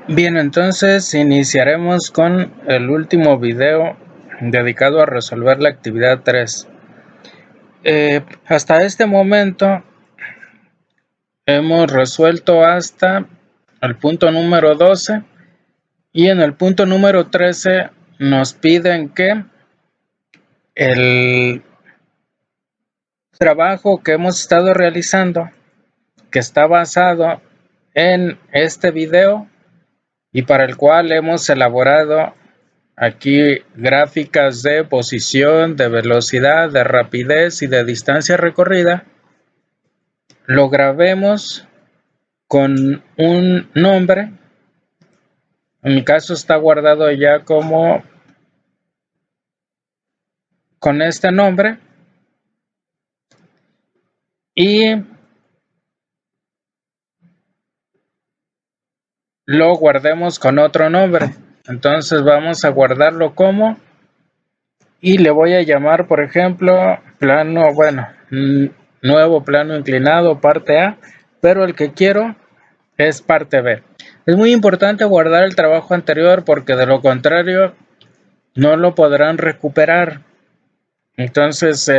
Bien, entonces iniciaremos con el último video dedicado a resolver la actividad 3. Hasta este momento hemos resuelto hasta el punto número 12 y en el punto número 13 nos piden que el trabajo que hemos estado realizando, que está basado en este video y para el cual hemos elaborado aquí gráficas de posición, de velocidad, de rapidez y de distancia recorrida, lo grabemos con un nombre. En mi caso está guardado ya como con este nombre y lo guardemos con otro nombre. Entonces vamos a guardarlo como, y le voy a llamar, por ejemplo, nuevo plano inclinado, parte A, pero el que quiero es parte B. Es muy importante guardar el trabajo anterior porque de lo contrario no lo podrán recuperar. Entonces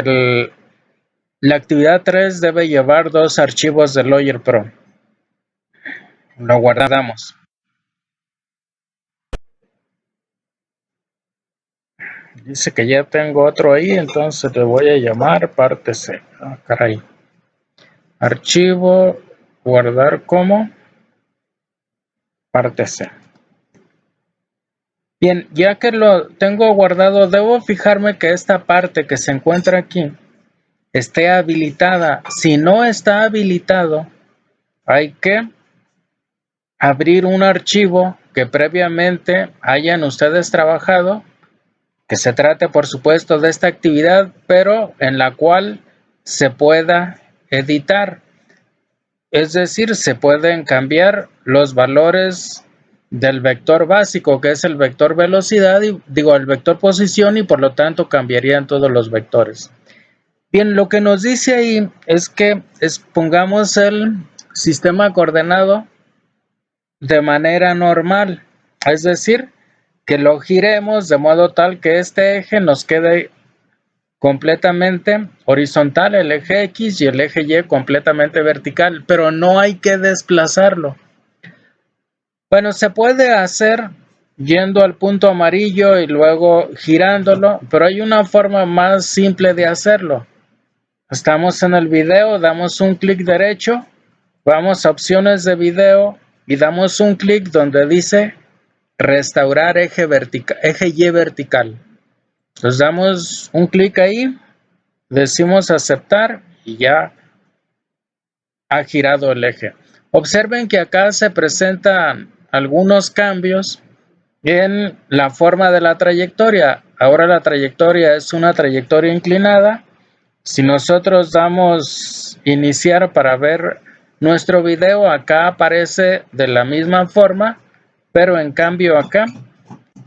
la actividad 3 debe llevar 2 archivos de Lawyer Pro. Lo guardamos. Dice que ya tengo otro ahí, entonces le voy a llamar parte C. Ah, caray. Archivo, guardar como parte C. Bien, ya que lo tengo guardado, debo fijarme que esta parte que se encuentra aquí esté habilitada. Si no está habilitado, hay que abrir un archivo que previamente hayan ustedes trabajado, que se trate por supuesto de esta actividad, pero en la cual se pueda editar. Es decir, se pueden cambiar los valores del vector básico, que es el vector velocidad, el vector posición, y por lo tanto cambiarían todos los vectores. Bien, lo que nos dice ahí es que pongamos el sistema coordenado de manera normal, es decir, que lo giremos de modo tal que este eje nos quede completamente horizontal, el eje X, y el eje Y completamente vertical, pero no hay que desplazarlo. Bueno, se puede hacer yendo al punto amarillo y luego girándolo, pero hay una forma más simple de hacerlo. Estamos en el video, damos un clic derecho, vamos a opciones de video y damos un clic donde dice restaurar eje Y vertical. Entonces damos un clic ahí, decimos aceptar y ya ha girado el eje. Observen que acá se presentan algunos cambios en la forma de la trayectoria. Ahora la trayectoria es una trayectoria inclinada. Si nosotros damos iniciar para ver nuestro video, acá aparece de la misma forma, pero en cambio acá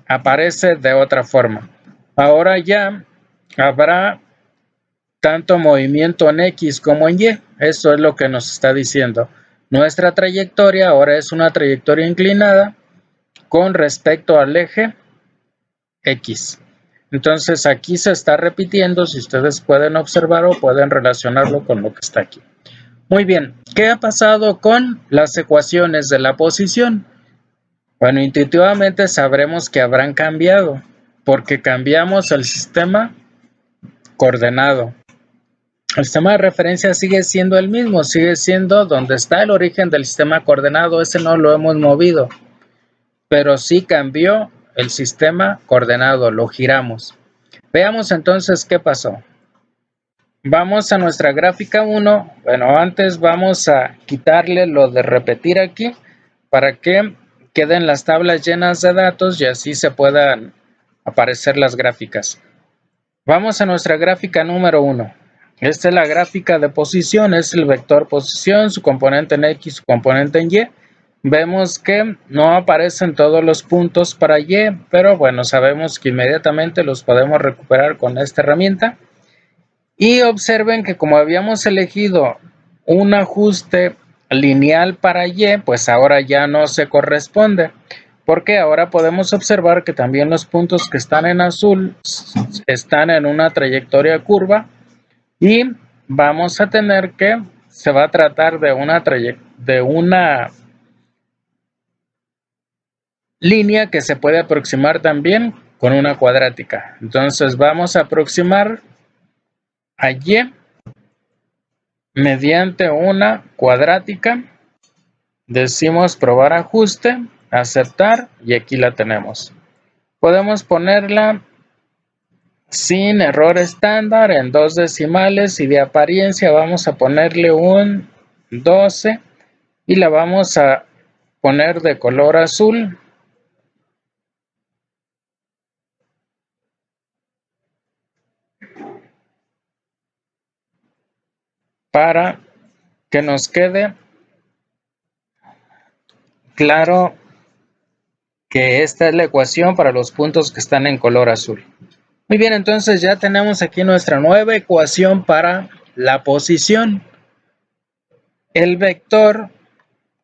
aparece de otra forma. Ahora ya habrá tanto movimiento en X como en Y. Eso es lo que nos está diciendo. Nuestra trayectoria ahora es una trayectoria inclinada con respecto al eje X. Entonces aquí se está repitiendo, si ustedes pueden observar o pueden relacionarlo con lo que está aquí. Muy bien, ¿qué ha pasado con las ecuaciones de la posición? Bueno, intuitivamente sabremos que habrán cambiado porque cambiamos el sistema coordenado. El sistema de referencia sigue siendo el mismo, sigue siendo donde está el origen del sistema coordenado, ese no lo hemos movido, pero sí cambió el sistema coordenado, lo giramos. Veamos entonces qué pasó. Vamos a nuestra gráfica 1. Bueno, antes vamos a quitarle lo de repetir aquí para que queden las tablas llenas de datos y así se puedan aparecer las gráficas. Vamos a nuestra gráfica número 1. Esta es la gráfica de posición, es el vector posición, su componente en X, su componente en Y. Vemos que no aparecen todos los puntos para Y, pero bueno, sabemos que inmediatamente los podemos recuperar con esta herramienta. Y observen que como habíamos elegido un ajuste lineal para y, pues ahora ya no se corresponde, porque ahora podemos observar que también los puntos que están en azul están en una trayectoria curva y vamos a tener que se va a tratar de una línea que se puede aproximar también con una cuadrática. Entonces vamos a aproximar a y mediante una cuadrática. Decimos probar ajuste, aceptar y aquí la tenemos. Podemos ponerla sin error estándar en 2 decimales y de apariencia vamos a ponerle un 12 y la vamos a poner de color azul. Para que nos quede claro que esta es la ecuación para los puntos que están en color azul. Muy bien, entonces ya tenemos aquí nuestra nueva ecuación para la posición. El vector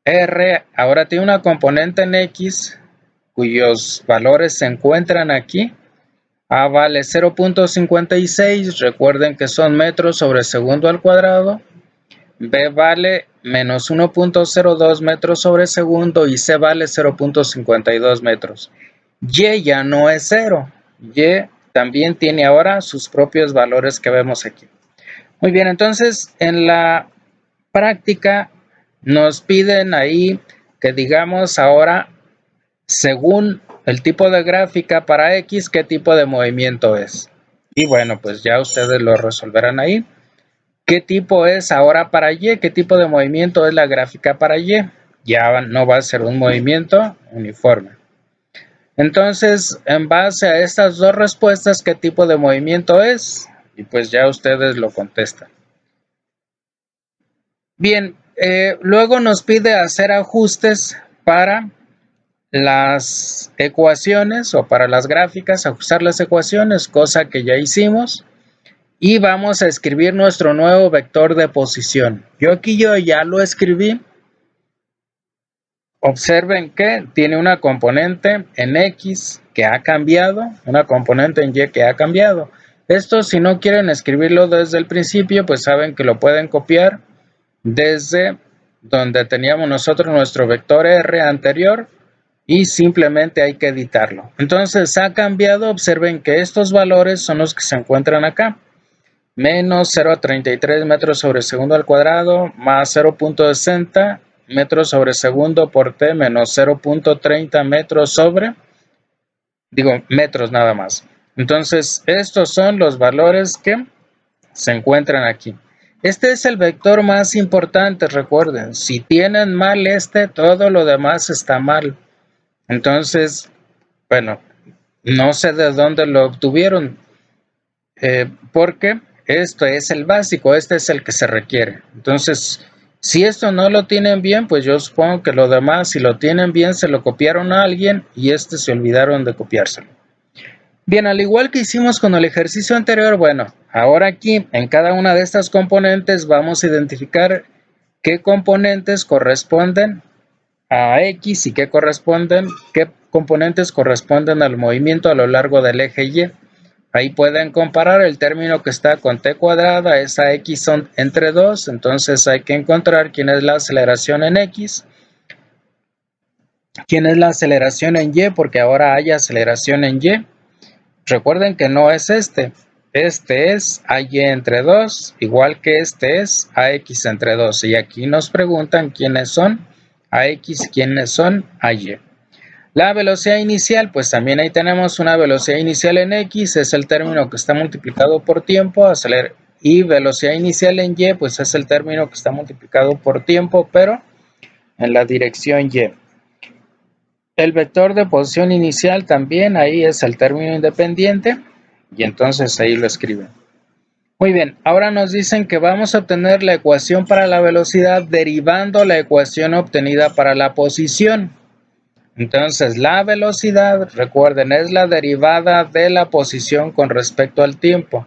R ahora tiene una componente en X cuyos valores se encuentran aquí. A vale 0.56, recuerden que son metros sobre segundo al cuadrado. B vale menos 1.02 metros sobre segundo y C vale 0.52 metros. Y ya no es 0. Y también tiene ahora sus propios valores que vemos aquí. Muy bien, entonces en la práctica nos piden ahí que digamos ahora, según el tipo de gráfica para X, qué tipo de movimiento es. Y bueno, pues ya ustedes lo resolverán ahí. ¿Qué tipo es ahora para Y? ¿Qué tipo de movimiento es la gráfica para Y? Ya no va a ser un movimiento uniforme. Entonces, en base a estas dos respuestas, ¿qué tipo de movimiento es? Y pues ya ustedes lo contestan. Bien, luego nos pide hacer ajustes para las ecuaciones o para las gráficas, ajustar las ecuaciones, cosa que ya hicimos. Y vamos a escribir nuestro nuevo vector de posición. Yo ya lo escribí. Observen que tiene una componente en X que ha cambiado, una componente en Y que ha cambiado. Esto, si no quieren escribirlo desde el principio, pues saben que lo pueden copiar desde donde teníamos nosotros nuestro vector R anterior y simplemente hay que editarlo. Entonces ha cambiado, observen que estos valores son los que se encuentran acá. Menos 0.33 metros sobre segundo al cuadrado más 0.60 metros sobre segundo por t menos 0.30 metros sobre, metros nada más. Entonces, estos son los valores que se encuentran aquí. Este es el vector más importante, recuerden. Si tienen mal todo lo demás está mal. Entonces, bueno, no sé de dónde lo obtuvieron, porque esto es el básico, este es el que se requiere. Entonces, si esto no lo tienen bien, pues yo supongo que lo demás, si lo tienen bien, se lo copiaron a alguien y se olvidaron de copiárselo. Bien, al igual que hicimos con el ejercicio anterior, bueno, ahora aquí en cada una de estas componentes vamos a identificar qué componentes corresponden a X y qué componentes corresponden al movimiento a lo largo del eje Y. Ahí pueden comparar el término que está con t cuadrada, esa x son entre 2, entonces hay que encontrar quién es la aceleración en x, quién es la aceleración en y, porque ahora hay aceleración en y. Recuerden que no es este es AY entre 2, igual que este es AX entre 2, y aquí nos preguntan quiénes son AX y quiénes son AY. La velocidad inicial, pues también ahí tenemos una velocidad inicial en X, es el término que está multiplicado por tiempo, y velocidad inicial en Y, pues es el término que está multiplicado por tiempo, pero en la dirección Y. El vector de posición inicial también ahí es el término independiente, y entonces ahí lo escriben. Muy bien, ahora nos dicen que vamos a obtener la ecuación para la velocidad derivando la ecuación obtenida para la posición. Entonces, la velocidad, recuerden, es la derivada de la posición con respecto al tiempo.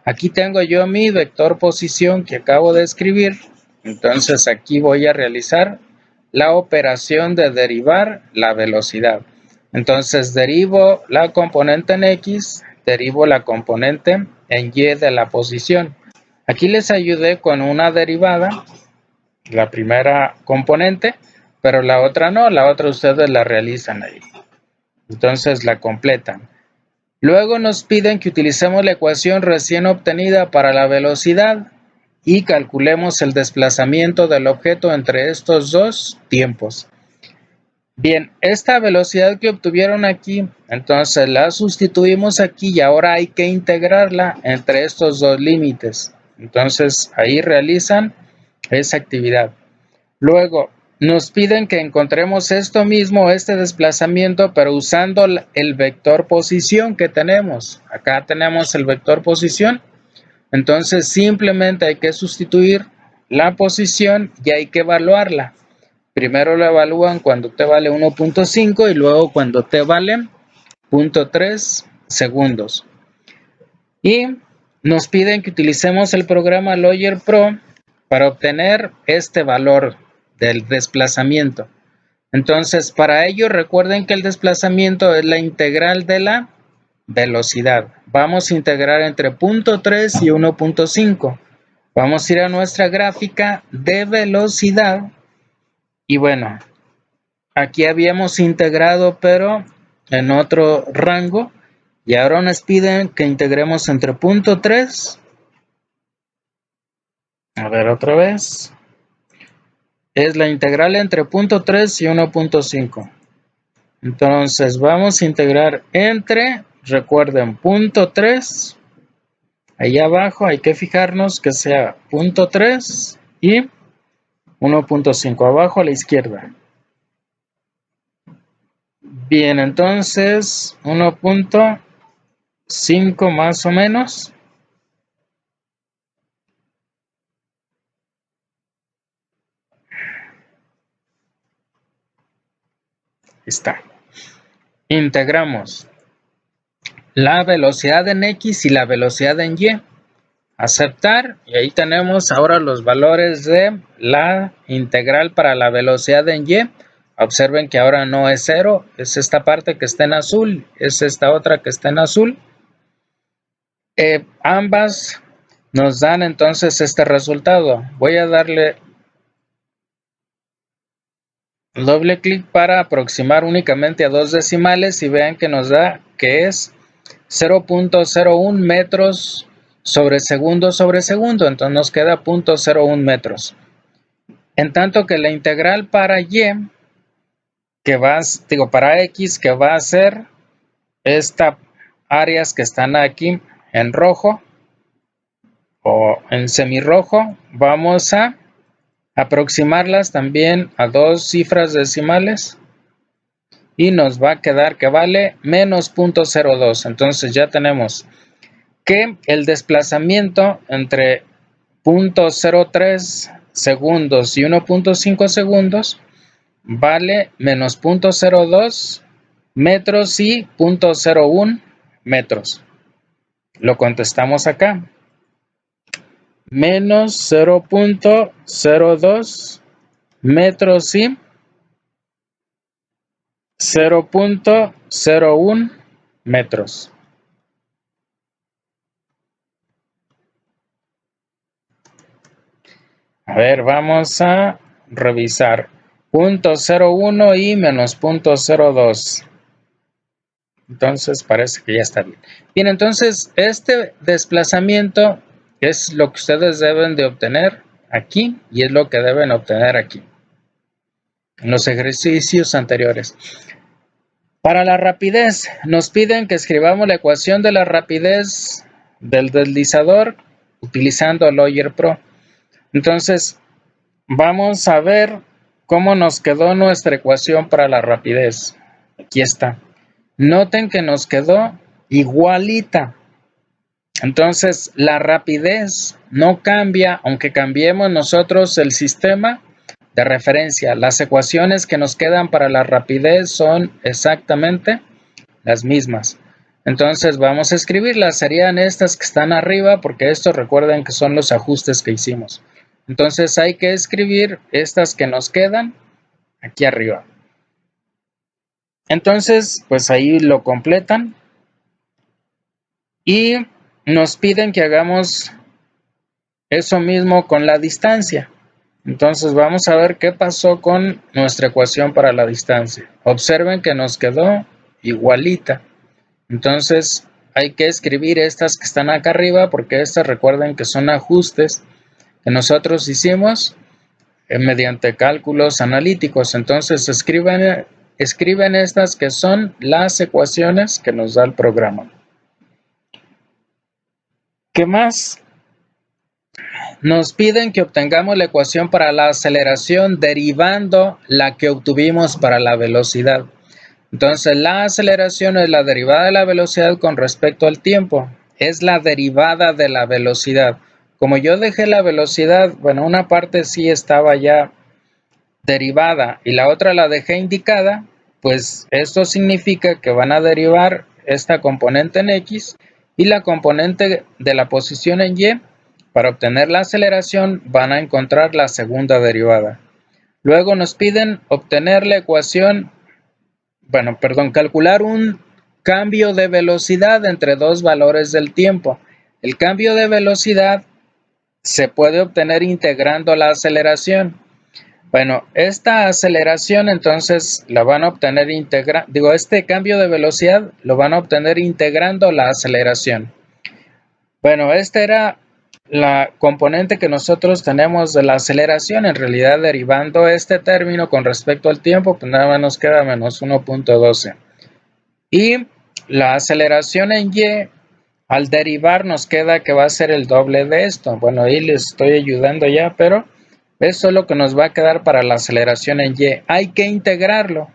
Aquí tengo yo mi vector posición que acabo de escribir. Entonces aquí voy a realizar la operación de derivar la velocidad. Entonces derivo la componente en X, derivo la componente en Y de la posición. Aquí les ayudé con una derivada, la primera componente, pero la otra no, la otra ustedes la realizan ahí. Entonces la completan. Luego nos piden que utilicemos la ecuación recién obtenida para la velocidad y calculemos el desplazamiento del objeto entre estos dos tiempos. Bien, esta velocidad que obtuvieron aquí, entonces la sustituimos aquí y ahora hay que integrarla entre estos dos límites. Entonces ahí realizan esa actividad. Luego nos piden que encontremos esto mismo, este desplazamiento, pero usando el vector posición que tenemos. Acá tenemos el vector posición. Entonces simplemente hay que sustituir la posición y hay que evaluarla. Primero lo evalúan cuando t vale 1.5 y luego cuando t vale 0.3 segundos. Y nos piden que utilicemos el programa Lawyer Pro para obtener este valor del desplazamiento. Entonces, para ello recuerden que el desplazamiento es la integral de la velocidad. Vamos a integrar entre 0.3 y 1.5. Vamos a ir a nuestra gráfica de velocidad. Y bueno, aquí habíamos integrado, pero en otro rango. Y ahora nos piden que integremos entre 0.3. A ver, otra vez. Es la integral entre 0.3 y 1.5. Entonces vamos a integrar entre, recuerden, 0.3. Ahí abajo hay que fijarnos que sea 0.3 y 1.5 abajo a la izquierda. Bien, entonces 1.5 más o menos. Está. Integramos la velocidad en X y la velocidad en Y. Aceptar, y ahí tenemos ahora los valores de la integral para la velocidad en Y. Observen que ahora no es 0, es esta parte que está en azul, es esta otra que está en azul. Ambas nos dan entonces este resultado. Voy a darle doble clic para aproximar únicamente a dos decimales y vean que nos da que es 0.01 metros sobre segundo sobre segundo, entonces nos queda 0.01 metros. En tanto que la integral para Y, para X, que va a ser estas áreas que están aquí en rojo o en semirrojo, vamos a aproximarlas también a dos cifras decimales y nos va a quedar que vale menos 0.02. Entonces ya tenemos que el desplazamiento entre 0.03 segundos y 1.5 segundos vale menos 0.02 metros y 0.01 metros. Lo contestamos acá. Menos 0.02 metros y 0.01 metros. A ver, vamos a revisar. 0.01 y menos 0.02. Entonces parece que ya está bien. Bien, entonces este desplazamiento es lo que ustedes deben de obtener aquí y es lo que deben obtener aquí en los ejercicios anteriores. Para la rapidez, nos piden que escribamos la ecuación de la rapidez del deslizador utilizando Lawyer Pro. Entonces, vamos a ver cómo nos quedó nuestra ecuación para la rapidez. Aquí está. Noten que nos quedó igualita. Entonces, la rapidez no cambia, aunque cambiemos nosotros el sistema de referencia. Las ecuaciones que nos quedan para la rapidez son exactamente las mismas. Entonces, vamos a escribirlas. Serían estas que están arriba, porque estos recuerden que son los ajustes que hicimos. Entonces hay que escribir estas que nos quedan aquí arriba. Entonces, pues ahí lo completan y nos piden que hagamos eso mismo con la distancia. Entonces vamos a ver qué pasó con nuestra ecuación para la distancia. Observen que nos quedó igualita. Entonces hay que escribir estas que están acá arriba porque estas recuerden que son ajustes que nosotros hicimos mediante cálculos analíticos. Entonces escriben estas que son las ecuaciones que nos da el programa. ¿Qué más? Nos piden que obtengamos la ecuación para la aceleración derivando la que obtuvimos para la velocidad. Entonces, la aceleración es la derivada de la velocidad con respecto al tiempo. Es la derivada de la velocidad. Como yo dejé la velocidad, bueno, una parte sí estaba ya derivada y la otra la dejé indicada, pues esto significa que van a derivar esta componente en X y la componente de la posición en Y. Para obtener la aceleración van a encontrar la segunda derivada. Luego nos piden obtener la ecuación, calcular un cambio de velocidad entre dos valores del tiempo. El cambio de velocidad se puede obtener integrando la aceleración. Bueno, esta aceleración entonces la van a obtener este cambio de velocidad lo van a obtener integrando la aceleración. Bueno, esta era la componente que nosotros tenemos de la aceleración. En realidad, derivando este término con respecto al tiempo, pues nada más nos queda menos 1.12. Y la aceleración en Y, al derivar nos queda que va a ser el doble de esto. Bueno, ahí les estoy ayudando ya, pero eso es lo que nos va a quedar para la aceleración en Y. Hay que integrarlo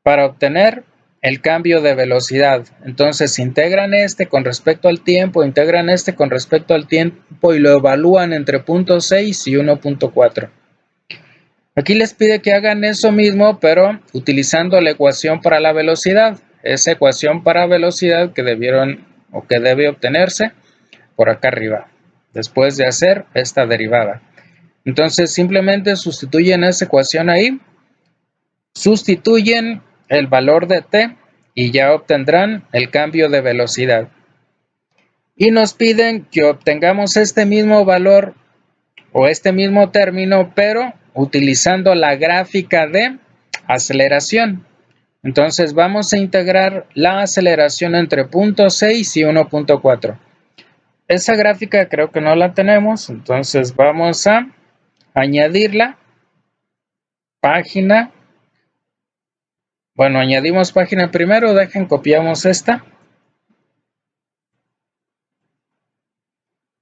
para obtener el cambio de velocidad. Entonces integran este con respecto al tiempo, integran este con respecto al tiempo y lo evalúan entre 0.6 y 1.4. Aquí les pide que hagan eso mismo, pero utilizando la ecuación para la velocidad. Esa ecuación para velocidad que debieron o que debe obtenerse por acá arriba, después de hacer esta derivada. Entonces simplemente sustituyen esa ecuación ahí, sustituyen el valor de t y ya obtendrán el cambio de velocidad. Y nos piden que obtengamos este mismo valor o este mismo término, pero utilizando la gráfica de aceleración. Entonces vamos a integrar la aceleración entre 0.6 y 1.4. Esa gráfica creo que no la tenemos, entonces vamos a añadirla. Página. Bueno, añadimos página primero, copiamos esta.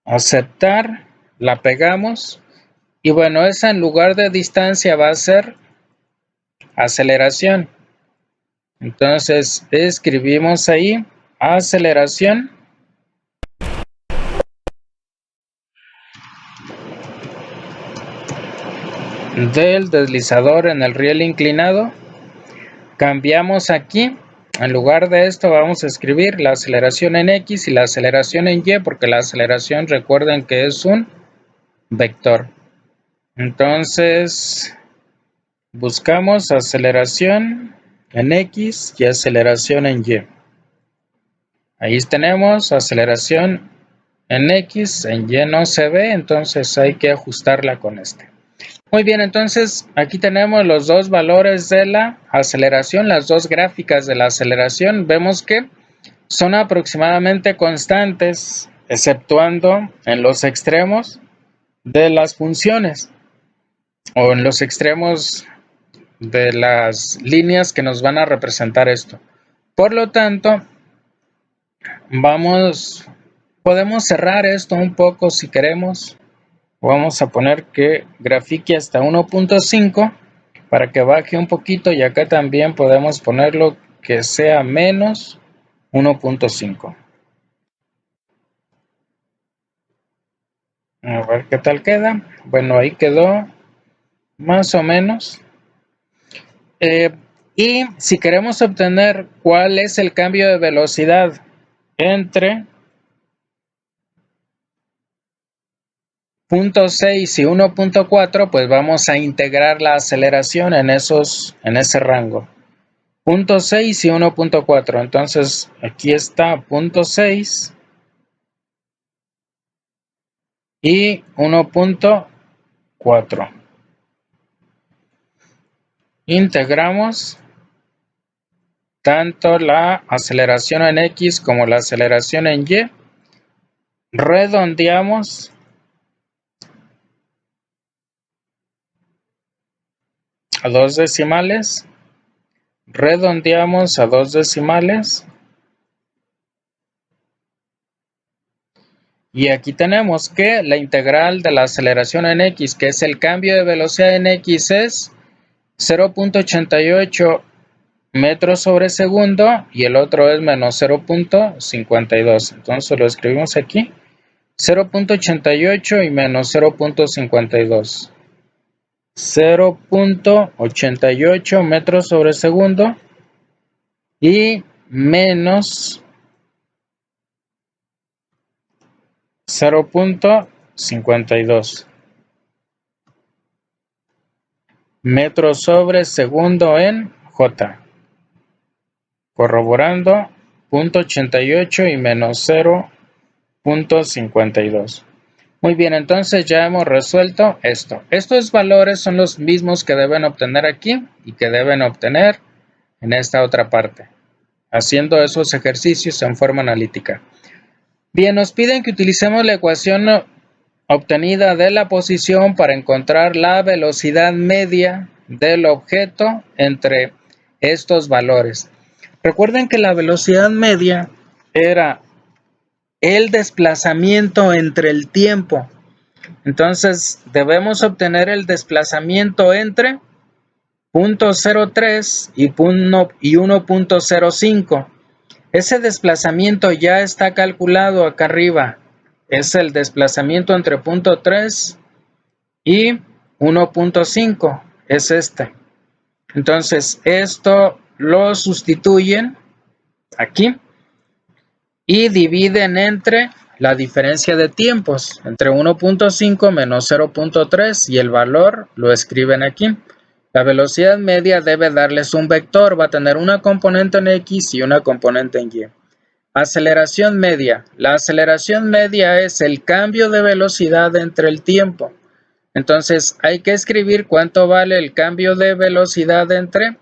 Aceptar, la pegamos. Y bueno, esa en lugar de distancia va a ser aceleración. Entonces escribimos ahí aceleración. Del deslizador en el riel inclinado. Cambiamos aquí. En lugar de esto vamos a escribir la aceleración en X y la aceleración en Y, porque la aceleración recuerden que es un vector. Entonces buscamos aceleración en X y aceleración en Y. Ahí tenemos aceleración en X, en Y no se ve, entonces hay que ajustarla con este. Muy bien, entonces aquí tenemos los dos valores de la aceleración, las dos gráficas de la aceleración. Vemos que son aproximadamente constantes, exceptuando en los extremos de las funciones o en los extremos de las líneas que nos van a representar esto. Por lo tanto, podemos cerrar esto un poco si queremos. Vamos a poner que grafique hasta 1.5 para que baje un poquito, y acá también podemos ponerlo que sea menos 1.5. A ver qué tal queda. Bueno, ahí quedó más o menos. Y si queremos obtener cuál es el cambio de velocidad entre 0.6 y 1.4, pues vamos a integrar la aceleración en ese rango. 0.6 y 1.4. Entonces aquí está 0.6 y 1.4. Integramos tanto la aceleración en X como la aceleración en Y. Redondeamos a 2 decimales. Redondeamos a 2 decimales. Y aquí tenemos que la integral de la aceleración en X, que es el cambio de velocidad en X, es 0.88 metros sobre segundo y el otro es menos 0.52. Entonces lo escribimos aquí. 0.88 y menos 0.52. 0.88 metros sobre segundo y menos 0.52 metros sobre segundo en J. Corroborando 0.88 y menos 0.52. Muy bien, entonces ya hemos resuelto esto. Estos valores son los mismos que deben obtener aquí y que deben obtener en esta otra parte, haciendo esos ejercicios en forma analítica. Bien, nos piden que utilicemos la ecuación obtenida de la posición para encontrar la velocidad media del objeto entre estos valores. Recuerden que la velocidad media era el desplazamiento entre el tiempo. Entonces debemos obtener el desplazamiento entre 0.03 y 1.05. Ese desplazamiento ya está calculado acá arriba. Es el desplazamiento entre 0.3 y 1.5. Es este. Entonces esto lo sustituyen aquí y dividen entre la diferencia de tiempos, entre 1.5 menos 0.3, y el valor lo escriben aquí. La velocidad media debe darles un vector, va a tener una componente en X y una componente en Y. Aceleración media. La aceleración media es el cambio de velocidad entre el tiempo. Entonces hay que escribir cuánto vale el cambio de velocidad entre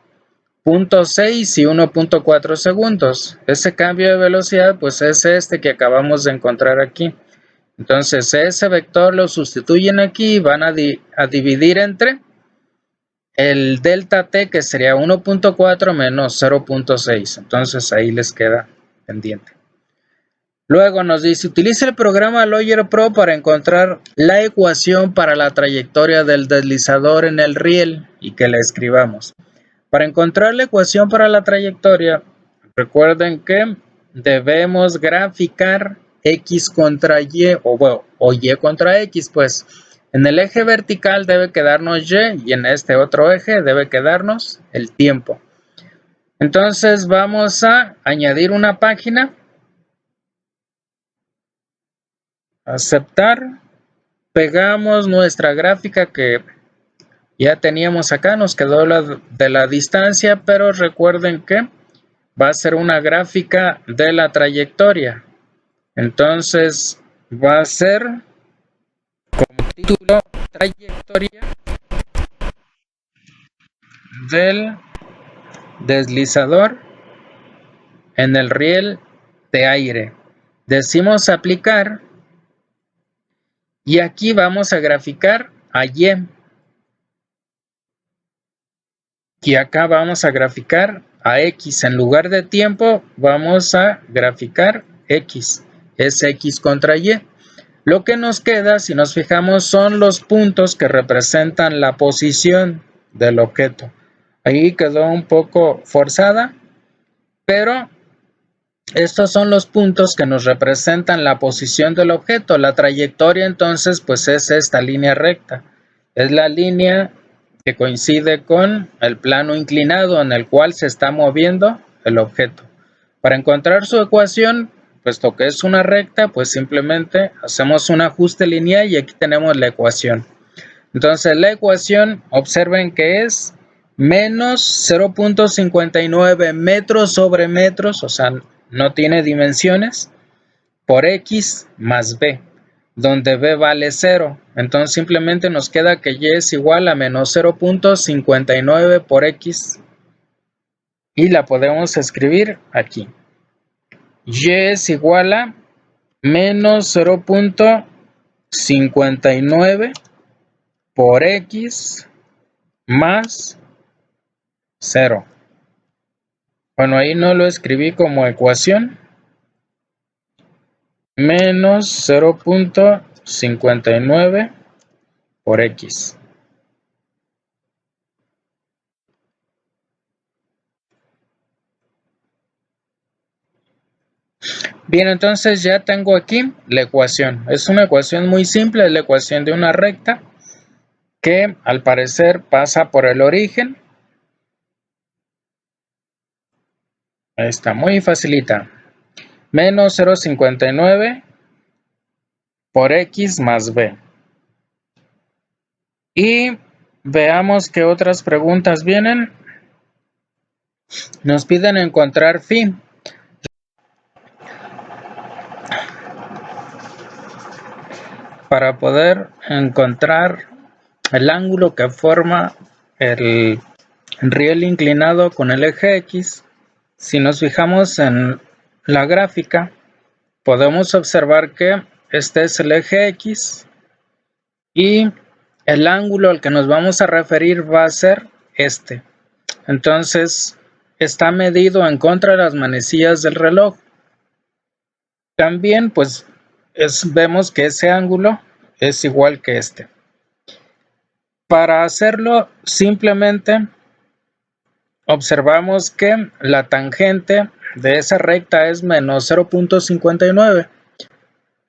0.6 y 1.4 segundos. Ese cambio de velocidad pues es este que acabamos de encontrar aquí. Entonces ese vector lo sustituyen aquí y van a dividir entre el delta t, que sería 1.4 menos 0.6. Entonces ahí les queda pendiente. Luego nos dice, utiliza el programa Lawyer Pro para encontrar la ecuación para la trayectoria del deslizador en el riel y que la escribamos. Para encontrar la ecuación para la trayectoria, recuerden que debemos graficar X contra Y, o Y contra X, pues en el eje vertical debe quedarnos Y y en este otro eje debe quedarnos el tiempo. Entonces vamos a añadir una página, aceptar, pegamos nuestra gráfica que ya teníamos acá, nos quedó de la distancia, pero recuerden que va a ser una gráfica de la trayectoria. Entonces va a ser como título trayectoria del deslizador en el riel de aire. Decimos aplicar y aquí vamos a graficar a Y. Y acá vamos a graficar a X. En lugar de tiempo vamos a graficar X. Es X contra Y. Lo que nos queda, si nos fijamos, son los puntos que representan la posición del objeto. Ahí quedó un poco forzada, pero estos son los puntos que nos representan la posición del objeto. La trayectoria entonces pues es esta línea recta. Es la línea que coincide con el plano inclinado en el cual se está moviendo el objeto. Para encontrar su ecuación, puesto que es una recta, pues simplemente hacemos un ajuste lineal y aquí tenemos la ecuación. Entonces la ecuación, observen que es menos 0.59 metros sobre metros, o sea, no tiene dimensiones, por x más b, donde b vale 0. Entonces simplemente nos queda que y es igual a menos 0.59 por x y la podemos escribir aquí. Y es igual a menos 0.59 por x más 0. Bueno, ahí no lo escribí como ecuación. Menos 0.59 por x. Bien, entonces ya tengo aquí la ecuación. Es una ecuación muy simple, es la ecuación de una recta que al parecer pasa por el origen. Ahí está, muy facilita. Menos 0.59 por x más b. Y veamos qué otras preguntas vienen. Nos piden encontrar phi. Para poder encontrar el ángulo que forma el riel inclinado con el eje X, si nos fijamos en la gráfica, podemos observar que este es el eje X y el ángulo al que nos vamos a referir va a ser este. Entonces, está medido en contra de las manecillas del reloj. También, pues, vemos que ese ángulo es igual que este. Para hacerlo, simplemente observamos que la tangente de esa recta es menos 0.59.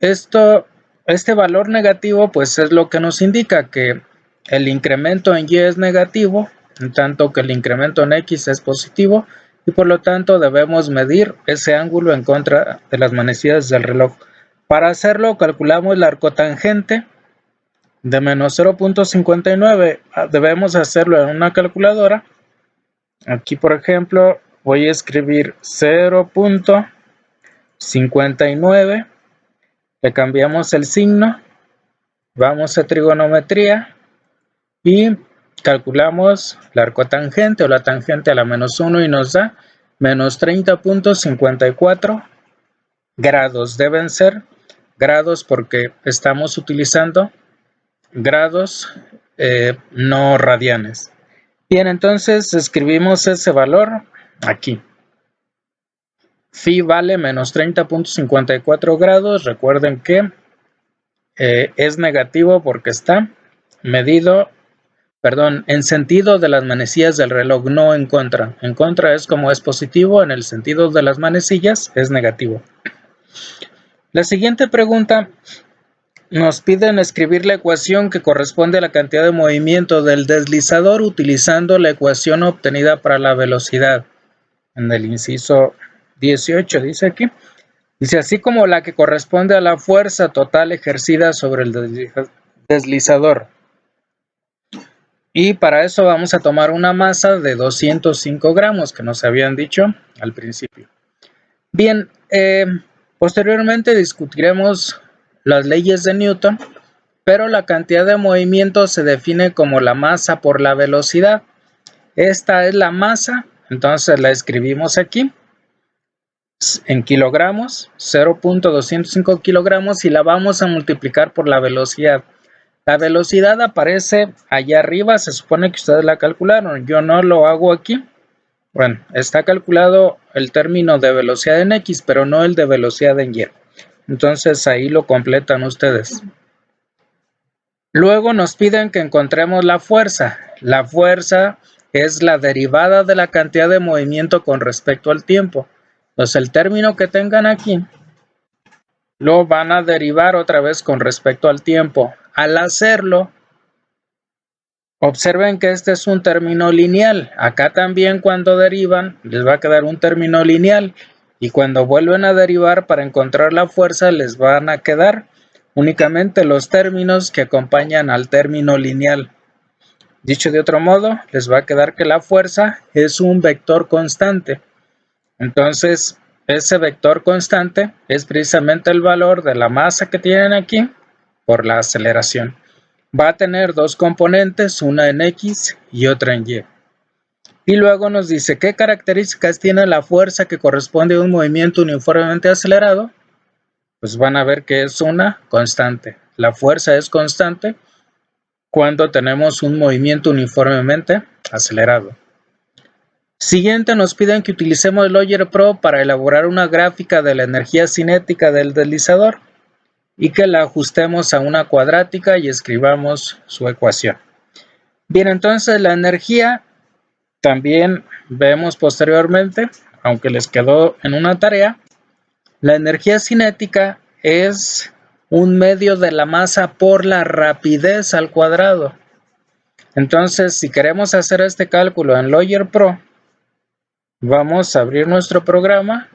Este valor negativo, pues es lo que nos indica que el incremento en y es negativo, en tanto que el incremento en x es positivo, y por lo tanto debemos medir ese ángulo en contra de las manecillas del reloj. Para hacerlo, calculamos la arcotangente de menos 0.59. Debemos hacerlo en una calculadora. Aquí, por ejemplo, voy a escribir 0.59. Le cambiamos el signo. Vamos a trigonometría y calculamos la arcotangente o la tangente a la menos 1 y nos da menos 30.54 grados. Deben ser grados porque estamos utilizando grados, no radianes. Bien, entonces escribimos ese valor aquí. Phi vale menos 30.54 grados. Recuerden que es negativo porque está medido, en sentido de las manecillas del reloj, no en contra. En contra es como es positivo, en el sentido de las manecillas es negativo. La siguiente pregunta nos piden escribir la ecuación que corresponde a la cantidad de movimiento del deslizador utilizando la ecuación obtenida para la velocidad. En el inciso 18 dice aquí. Dice, así como la que corresponde a la fuerza total ejercida sobre el deslizador. Y para eso vamos a tomar una masa de 205 gramos que nos habían dicho al principio. Bien, posteriormente discutiremos las leyes de Newton, pero la cantidad de movimiento se define como la masa por la velocidad. Esta es la masa, entonces la escribimos aquí en kilogramos, 0.205 kilogramos, y la vamos a multiplicar por la velocidad. La velocidad aparece allá arriba, se supone que ustedes la calcularon, yo no lo hago aquí. Bueno, está calculado el término de velocidad en X, pero no el de velocidad en Y. Entonces ahí lo completan ustedes. Luego nos piden que encontremos la fuerza. La fuerza es la derivada de la cantidad de movimiento con respecto al tiempo. Entonces el término que tengan aquí lo van a derivar otra vez con respecto al tiempo. Al hacerlo, observen que este es un término lineal. Acá también cuando derivan les va a quedar un término lineal. y cuando vuelven a derivar para encontrar la fuerza les van a quedar únicamente los términos que acompañan al término lineal. Dicho de otro modo, les va a quedar que la fuerza es un vector constante. Entonces, ese vector constante es precisamente el valor de la masa que tienen aquí por la aceleración. Va a tener dos componentes, una en X y otra en Y. Y luego nos dice qué características tiene la fuerza que corresponde a un movimiento uniformemente acelerado. Pues van a ver que es una constante. La fuerza es constante cuando tenemos un movimiento uniformemente acelerado. Siguiente, nos piden que utilicemos el Lawyer Pro para elaborar una gráfica de la energía cinética del deslizador y que la ajustemos a una cuadrática y escribamos su ecuación. Bien, entonces la energía también vemos posteriormente, aunque les quedó en una tarea, la energía cinética es un medio de la masa por la rapidez al cuadrado. Entonces, si queremos hacer este cálculo en Lawyer Pro, vamos a abrir nuestro programa.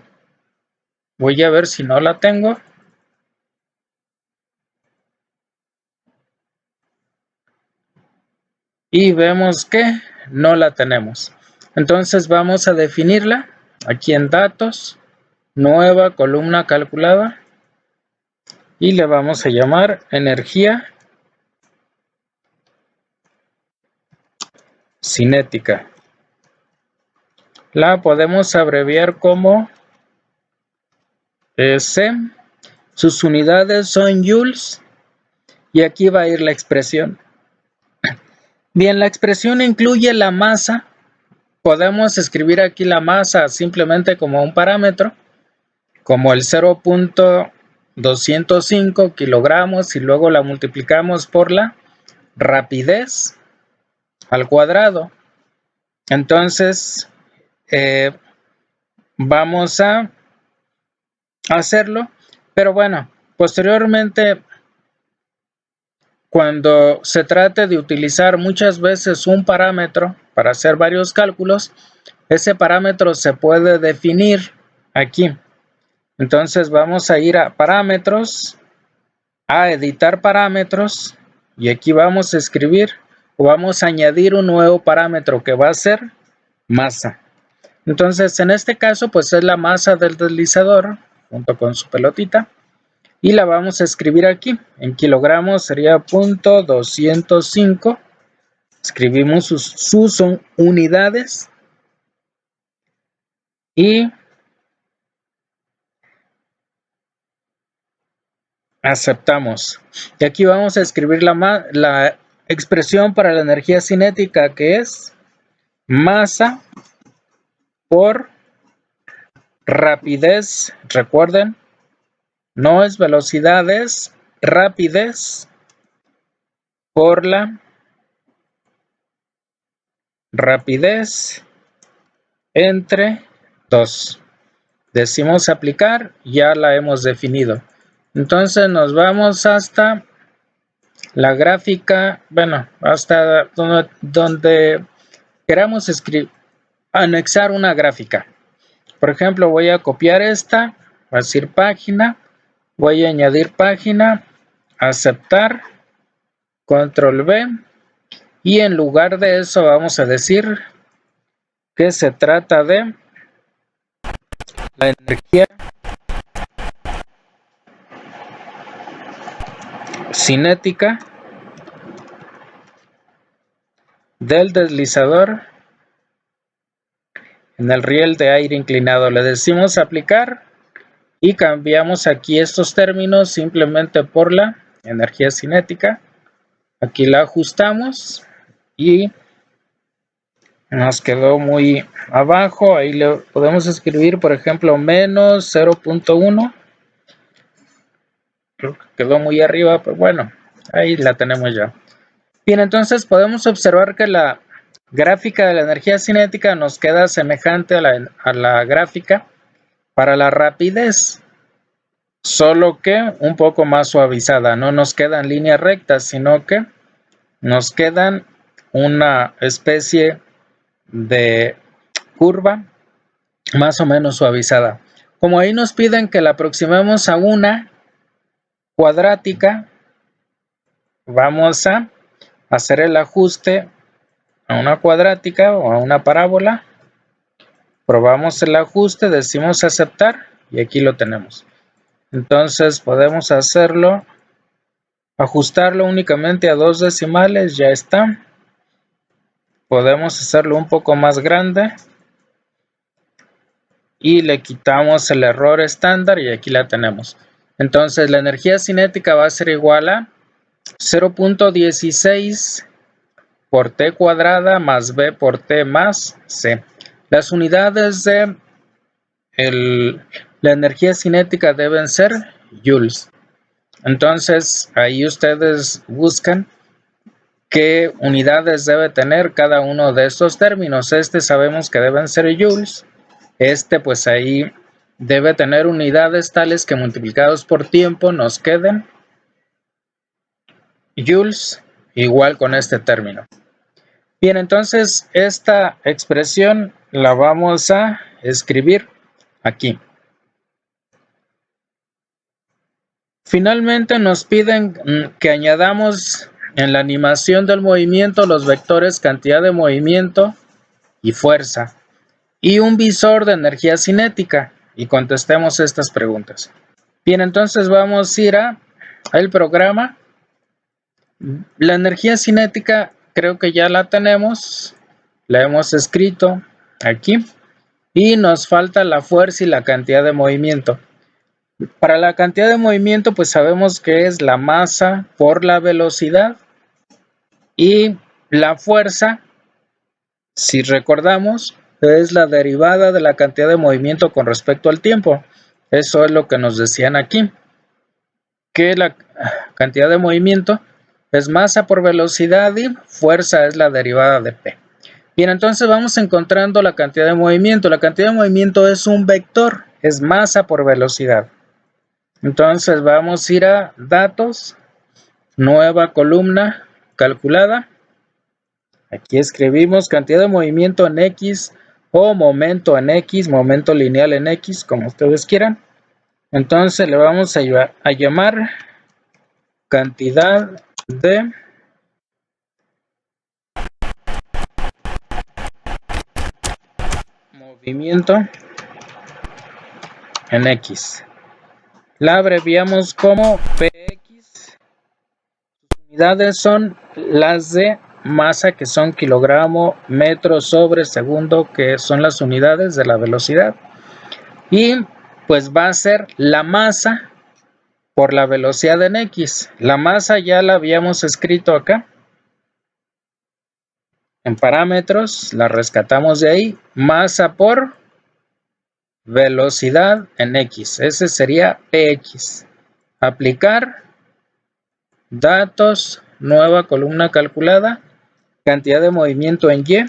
Voy a ver si no la tengo. Y vemos que no la tenemos. Entonces vamos a definirla aquí en datos, nueva columna calculada, y le vamos a llamar energía cinética. La podemos abreviar como C. Sus unidades son joules y aquí va a ir la expresión. Bien, la expresión incluye la masa. Podemos escribir aquí la masa simplemente como un parámetro, como el 0.205 kilogramos y luego la multiplicamos por la rapidez al cuadrado. Entonces, vamos a hacerlo, pero bueno, posteriormente, cuando se trate de utilizar muchas veces un parámetro para hacer varios cálculos, ese parámetro se puede definir aquí. Entonces vamos a ir a parámetros, a editar parámetros, y aquí vamos a escribir o vamos a añadir un nuevo parámetro que va a ser masa. Entonces en este caso pues es la masa del deslizador junto con su pelotita y la vamos a escribir aquí en kilogramos, sería 0.205. Escribimos sus unidades y aceptamos. Y aquí vamos a escribir la expresión para la energía cinética, que es masa por rapidez. Recuerden, no es velocidad, es rapidez por la rapidez entre 2. Decimos aplicar, ya la hemos definido. Entonces nos vamos hasta la gráfica, bueno, hasta donde queramos anexar una gráfica. Por ejemplo, voy a copiar esta, voy a decir página, voy a añadir página, aceptar, control V, y en lugar de eso vamos a decir que se trata de la energía cinética del deslizador en el riel de aire inclinado. Le decimos aplicar y cambiamos aquí estos términos simplemente por la energía cinética. Aquí la ajustamos y nos quedó muy abajo. Ahí le podemos escribir, por ejemplo, menos 0.1. Creo que quedó muy arriba, pero bueno, ahí la tenemos ya. Bien, entonces podemos observar que la gráfica de la energía cinética nos queda semejante a la gráfica para la rapidez, solo que un poco más suavizada. No nos quedan líneas rectas, sino que nos quedan una especie de curva más o menos suavizada. Como ahí nos piden que la aproximemos a una cuadrática, vamos a hacer el ajuste a una cuadrática o a una parábola. Probamos el ajuste, decimos aceptar y aquí lo tenemos. Entonces podemos hacerlo, ajustarlo únicamente a 2 decimales, ya está. Podemos hacerlo un poco más grande y le quitamos el error estándar y aquí la tenemos. Entonces la energía cinética va a ser igual a 0.16 por t cuadrada más b por t más c. Las unidades de la energía cinética deben ser joules. Entonces ahí ustedes buscan qué unidades debe tener cada uno de estos términos. Sabemos que deben ser joules. Pues ahí debe tener unidades tales que multiplicados por tiempo nos queden joules, igual con este término. Bien, entonces esta expresión la vamos a escribir aquí. Finalmente nos piden que añadamos en la animación del movimiento los vectores cantidad de movimiento y fuerza y un visor de energía cinética y contestemos estas preguntas. Bien, entonces vamos a ir al programa. La energía cinética creo que ya la tenemos, la hemos escrito aquí y nos falta la fuerza y la cantidad de movimiento. Para la cantidad de movimiento pues sabemos que es la masa por la velocidad y la fuerza, si recordamos, es la derivada de la cantidad de movimiento con respecto al tiempo. Eso es lo que nos decían aquí, que la cantidad de movimiento es masa por velocidad y fuerza es la derivada de P. Bien, entonces vamos encontrando la cantidad de movimiento. La cantidad de movimiento es un vector, es masa por velocidad. Entonces vamos a ir a datos, nueva columna calculada. Aquí escribimos cantidad de movimiento en X o momento en X, momento lineal en X, como ustedes quieran. Entonces le vamos a llamar cantidad de movimiento en X. La abreviamos como PX. Sus unidades son las de masa, que son kilogramo, metro sobre segundo, que son las unidades de la velocidad. Y pues va a ser la masa por la velocidad en X. La masa ya la habíamos escrito acá en parámetros, la rescatamos de ahí. Masa por velocidad en X. Ese sería PX. Aplicar, datos, nueva columna calculada, cantidad de movimiento en Y.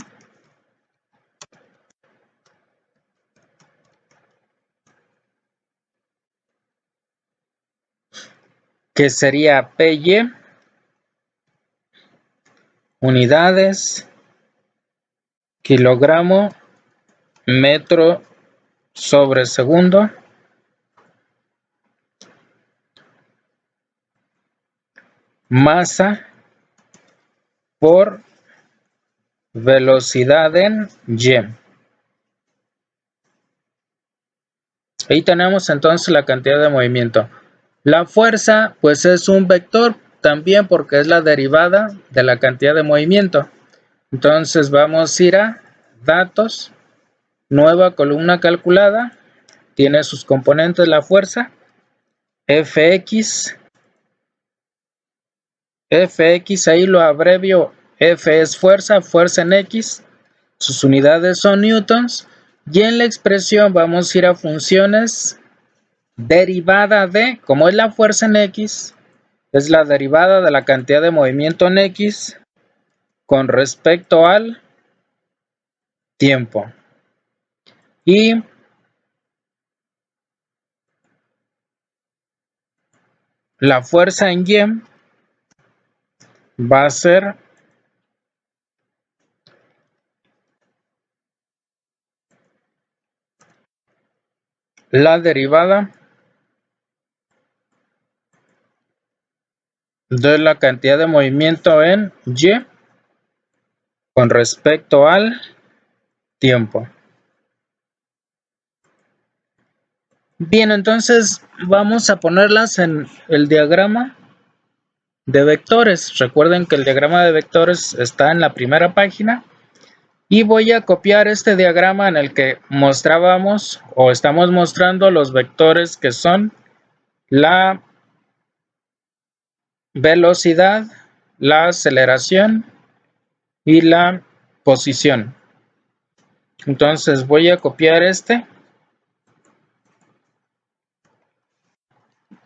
Que sería PY, unidades, kilogramo, metro sobre segundo, masa por velocidad en Y. Ahí tenemos entonces la cantidad de movimiento. La fuerza pues es un vector también porque es la derivada de la cantidad de movimiento. Entonces vamos a ir a datos, nueva columna calculada, tiene sus componentes la fuerza, Fx, ahí lo abrevio, F es fuerza, fuerza en X, sus unidades son newtons, y en la expresión vamos a ir a funciones derivada de, como es la fuerza en X, es la derivada de la cantidad de movimiento en X con respecto al tiempo. Y la fuerza en Y va a ser la derivada de la cantidad de movimiento en y con respecto al tiempo. Bien, entonces vamos a ponerlas en el diagrama de vectores. Recuerden que el diagrama de vectores está en la primera página y voy a copiar este diagrama en el que mostrábamos o estamos mostrando los vectores que son la velocidad, la aceleración y la posición. Entonces voy a copiar este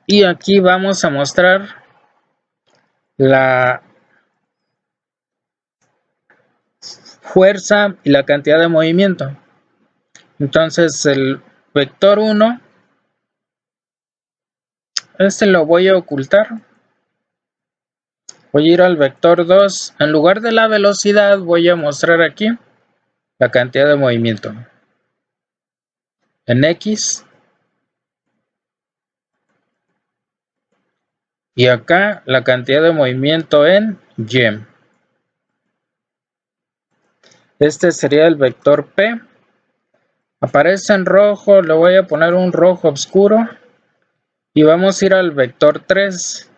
y aquí vamos a mostrar la fuerza y la cantidad de movimiento. Entonces el vector 1, este lo voy a ocultar. Voy a ir al vector 2. En lugar de la velocidad voy a mostrar aquí la cantidad de movimiento en X. Y acá la cantidad de movimiento en Y. Este sería el vector P. Aparece en rojo, le voy a poner un rojo oscuro. Y vamos a ir al vector 3.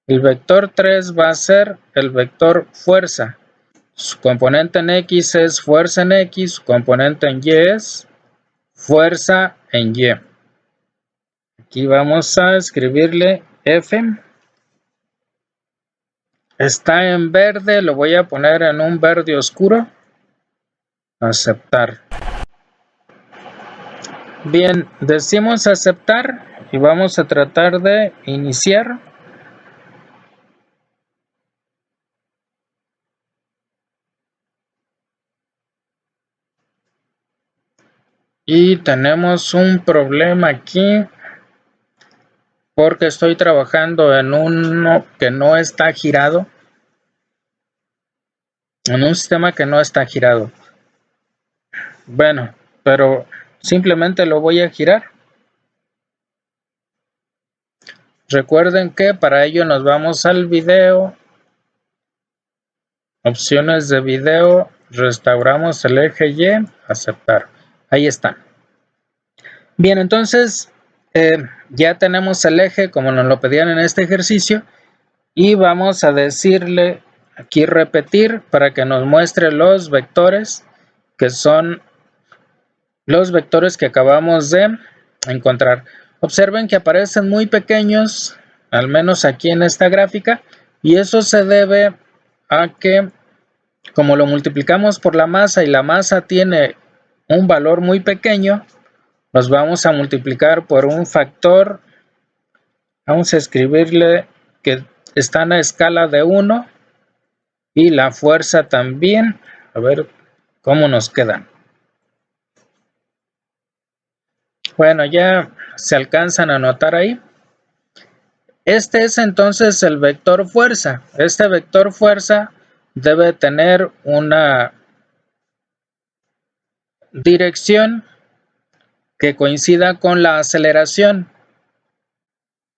El vector 3 va a ser el vector fuerza. Su componente en X es fuerza en X, su componente en Y es fuerza en Y. Aquí vamos a escribirle F. Está en verde, lo voy a poner en un verde oscuro. Aceptar. Bien, decimos aceptar y vamos a tratar de iniciar. Y tenemos un problema aquí porque estoy trabajando en uno que no está girado. En un sistema que no está girado. Bueno, pero simplemente lo voy a girar. Recuerden que para ello nos vamos al video, opciones de video, restauramos el eje Y, aceptar. Ahí está. Bien, entonces ya tenemos el eje como nos lo pedían en este ejercicio y vamos a decirle aquí repetir para que nos muestre los vectores que son los vectores que acabamos de encontrar. Observen que aparecen muy pequeños, al menos aquí en esta gráfica, y eso se debe a que como lo multiplicamos por la masa y la masa tiene un valor muy pequeño, los vamos a multiplicar por un factor. Vamos a escribirle que están a escala de 1 y la fuerza también. A ver cómo nos quedan. Bueno, ya se alcanzan a notar ahí. Este es entonces el vector fuerza. Este vector fuerza debe tener una dirección que coincida con la aceleración.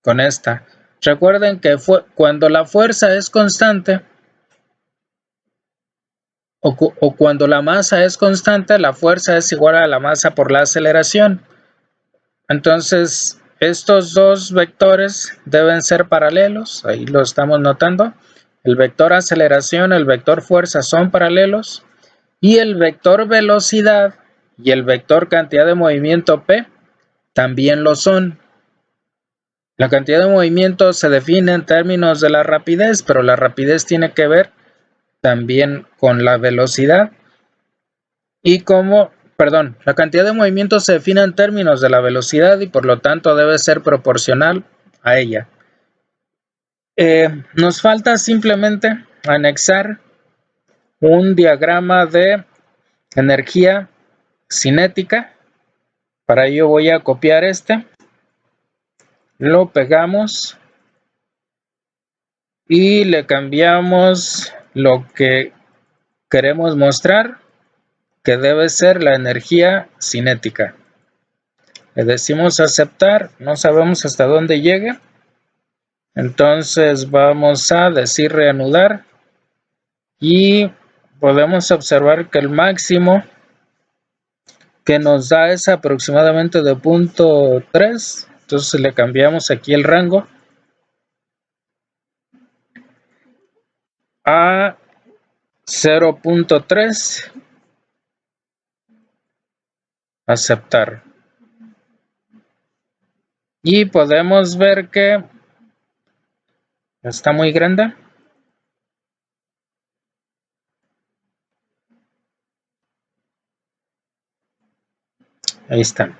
Con esta. Recuerden que cuando la fuerza es constante o cuando la masa es constante, la fuerza es igual a la masa por la aceleración. Entonces, estos dos vectores deben ser paralelos, ahí lo estamos notando. El vector aceleración, el vector fuerza son paralelos y el vector velocidad y el vector cantidad de movimiento P también lo son. La cantidad de movimiento se define en términos de la rapidez, pero la rapidez tiene que ver también con la velocidad y la cantidad de movimiento se define en términos de la velocidad y por lo tanto debe ser proporcional a ella. Nos falta simplemente anexar un diagrama de energía cinética. Para ello voy a copiar este, lo pegamos y le cambiamos lo que queremos mostrar, que debe ser la energía cinética. Le decimos aceptar, no sabemos hasta dónde llegue. Entonces vamos a decir reanudar y podemos observar que el máximo que nos da es aproximadamente de 0.3. Entonces le cambiamos aquí el rango a 0.3. Aceptar. Y podemos ver que está muy grande. Ahí está.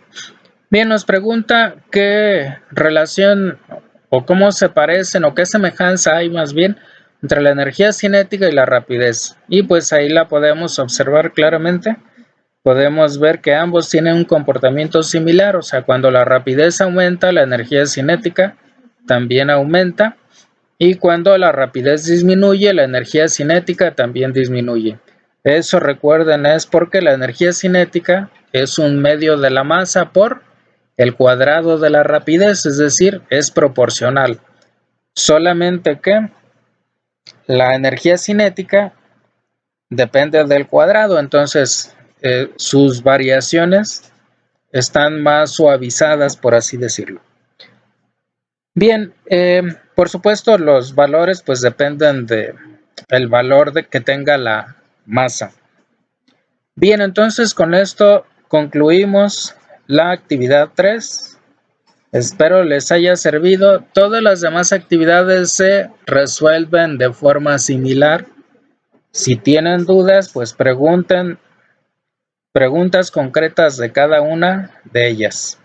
Bien, nos pregunta qué relación o cómo se parecen o qué semejanza hay más bien entre la energía cinética y la rapidez. Y pues ahí la podemos observar claramente. Podemos ver que ambos tienen un comportamiento similar, o sea, cuando la rapidez aumenta, la energía cinética también aumenta. Y cuando la rapidez disminuye, la energía cinética también disminuye. Eso, recuerden, es porque la energía cinética es un medio de la masa por el cuadrado de la rapidez, es decir, es proporcional. Solamente que la energía cinética depende del cuadrado, entonces sus variaciones están más suavizadas, por así decirlo. Bien, por supuesto los valores pues dependen del valor que tenga la masa. Bien, entonces con esto concluimos la actividad 3. Espero les haya servido. Todas las demás actividades se resuelven de forma similar. Si tienen dudas, pues pregunten preguntas concretas de cada una de ellas.